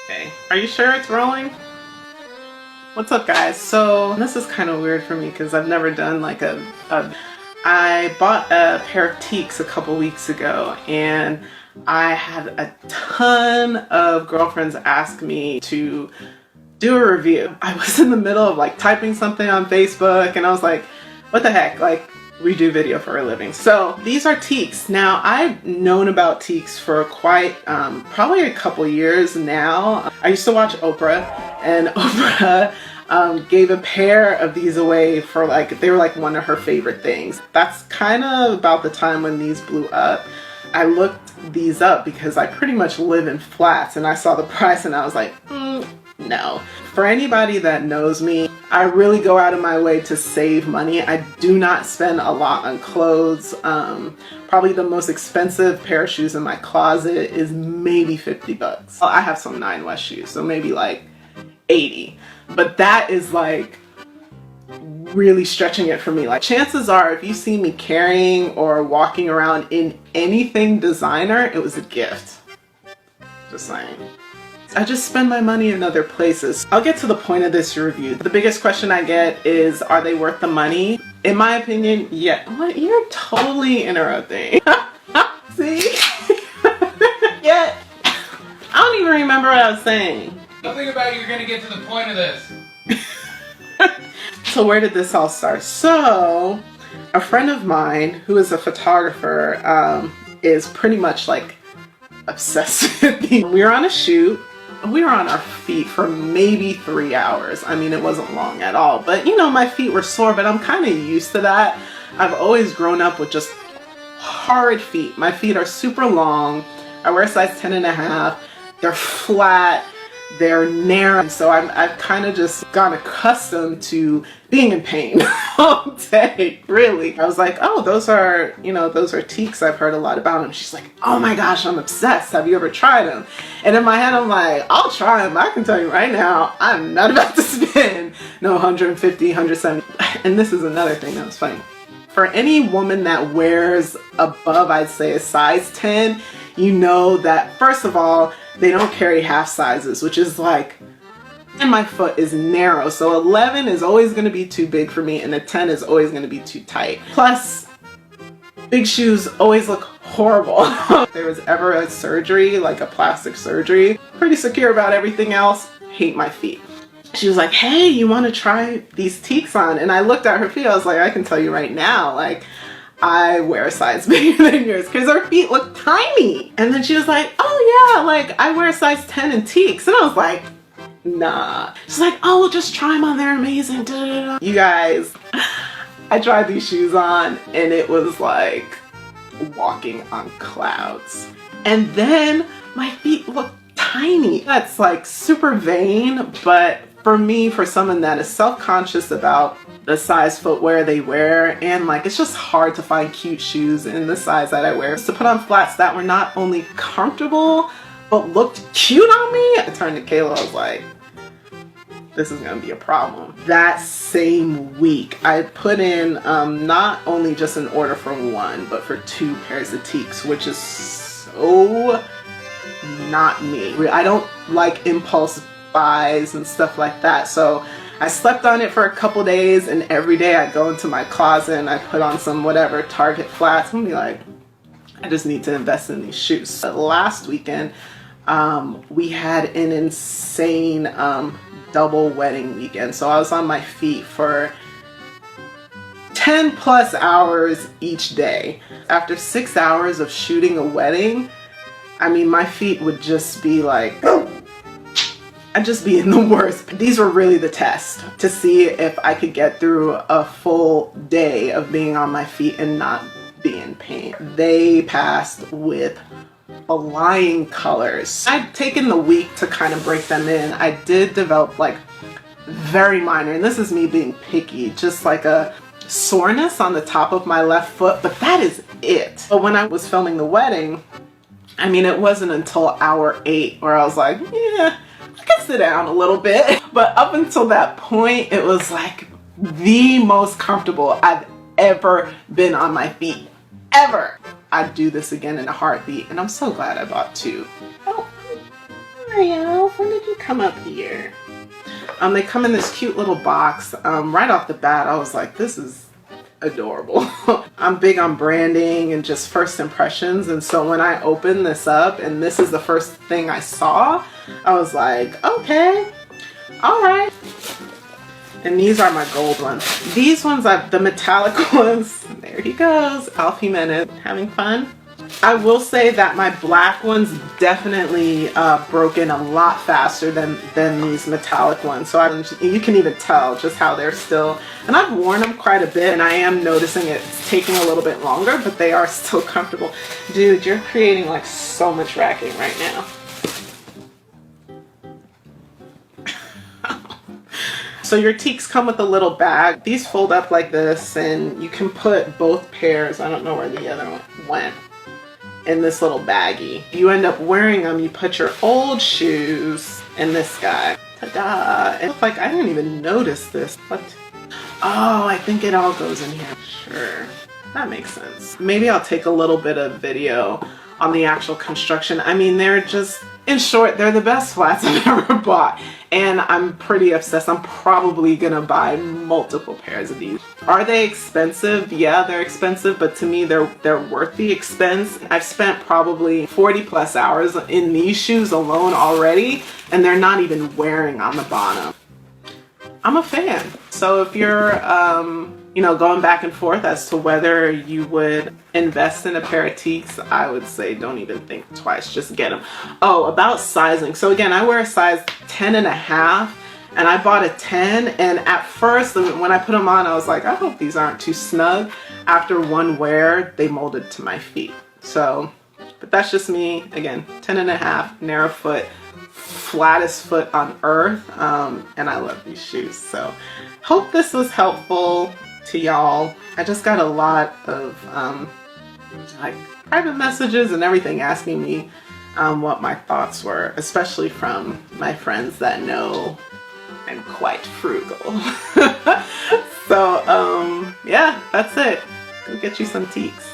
Okay, are you sure it's rolling? What's up, guys? So this is kind of weird for me because I've never done like I bought a pair of Tieks a couple weeks ago, and I had a ton of girlfriends ask me to do a review. I was in the middle of like typing something on Facebook and I was like, what the heck? Like, we do video for a living. So these are Tieks. Now, I've known about Tieks for quite probably a couple years now. I used to watch Oprah, and Oprah gave a pair of these away for like, they were like one of her favorite things. That's kind of about the time when these blew up. I looked these up because I pretty much live in flats, and I saw the price and I was like, no. For anybody that knows me, I really go out of my way to save money. I do not spend a lot on clothes. Probably the most expensive pair of shoes in my closet is maybe 50 bucks. I have some Nine West shoes, so maybe like 80. But that is like really stretching it for me. Like, chances are if you see me carrying or walking around in anything designer, it was a gift. Just saying. I just spend my money in other places. I'll get to the point of this review. The biggest question I get is, are they worth the money? In my opinion, yeah. What? You're totally interrupting. See? Yeah. I don't even remember what I was saying. Nothing about you're gonna get to the point of this. So where did this all start? So a friend of mine who is a photographer is pretty much like obsessed with me. We were on a shoot. We were on our feet for maybe 3 hours. I mean, it wasn't long at all, but you know, my feet were sore, but I'm kind of used to that. I've always grown up with just horrid feet. My feet are super long. I wear a size 10.5. They're flat. They're narrow. So I've kind of just gotten accustomed to being in pain all day, really. I was like, oh, those are, you know, those are Tieks. I've heard a lot about them. She's like, oh my gosh, I'm obsessed. Have you ever tried them? And in my head, I'm like, I'll try them. I can tell you right now, I'm not about to spend no 150, 170. And this is another thing that was funny. For any woman that wears above, I'd say a size 10, you know that, first of all, they don't carry half sizes, which is like, and my foot is narrow. So 11 is always going to be too big for me, and a 10 is always going to be too tight. Plus, big shoes always look horrible. If there was ever a surgery, like a plastic surgery, pretty secure about everything else, hate my feet. She was like, hey, you want to try these Tieks on? And I looked at her feet. I was like, I can tell you right now, like, I wear a size bigger than yours because her feet look tiny. And then she was like, oh yeah, like I wear a size 10 in Tieks. And I was like, nah. She's like, oh, well, just try them on, they're amazing. Da, da, da. You guys, I tried these shoes on and it was like walking on clouds. And then my feet look tiny. That's like super vain, but for me, for someone that is self-conscious about the size footwear they wear, and like it's just hard to find cute shoes in the size that I wear, to put on flats that were not only comfortable but looked cute on me. I turned to Kayla, I was like, this is gonna be a problem. That same week, I put in not only just an order for one, but for 2 pairs of Tieks, which is so not me. I don't like impulse buys and stuff like that. So I slept on it for a couple days, and every day I go into my closet and I put on some whatever Target flats and be like, I just need to invest in these shoes. Last weekend, we had an insane double wedding weekend. So I was on my feet for 10 plus hours each day. After 6 hours of shooting a wedding, I mean, my feet would just be like, I'd just be in the worst. These were really the test to see if I could get through a full day of being on my feet and not be in pain. They passed with flying colors. I'd taken the week to kind of break them in. I did develop like very minor, and this is me being picky, just like a soreness on the top of my left foot, but that is it. But when I was filming the wedding, I mean, it wasn't until hour 8 where I was like, yeah, I can sit down a little bit. But up until that point, it was like the most comfortable I've ever been on my feet, ever. I'd do this again in a heartbeat, and I'm so glad I bought 2. Oh, Mario, when did come up here. They come in this cute little box. Right off the bat, I was like, this is adorable. I'm big on branding and just first impressions, and so when I opened this up and this is the first thing I saw, I was like, okay, all right. And these are my gold ones. These ones are the metallic ones. There he goes, Alfie Menace, having fun. I will say that my black ones definitely broke in a lot faster than these metallic ones. So you can even tell just how they're still, and I've worn them quite a bit and I am noticing it's taking a little bit longer, but they are still comfortable. Dude, you're creating like so much racking right now. So your Tieks come with a little bag. These fold up like this and you can put both pairs, I don't know where the other one went, in this little baggie. You end up wearing them, you put your old shoes in this guy. Ta-da! It looked like I didn't even notice this. What? Oh, I think it all goes in here. Sure, that makes sense. Maybe I'll take a little bit of video on the actual construction. I mean, they're just, in short, they're the best flats I've ever bought. And I'm pretty obsessed. I'm probably gonna buy multiple pairs of these. Are they expensive? Yeah, they're expensive, but to me, they're worth the expense. I've spent probably 40 plus hours in these shoes alone already, and they're not even wearing on the bottom. I'm a fan. So if you're, you know, going back and forth as to whether you would invest in a pair of Tieks, I would say don't even think twice, just get them. Oh, about sizing. So again, I wear a size 10.5 and I bought a 10, and at first when I put them on, I was like, I hope these aren't too snug. After one wear, they molded to my feet. So, but that's just me. Again, 10.5, narrow foot, flattest foot on earth, and I love these shoes. So hope this was helpful to y'all. I just got a lot of like private messages and everything asking me what my thoughts were, especially from my friends that know I'm quite frugal. So yeah, that's it. Go get you some Tieks.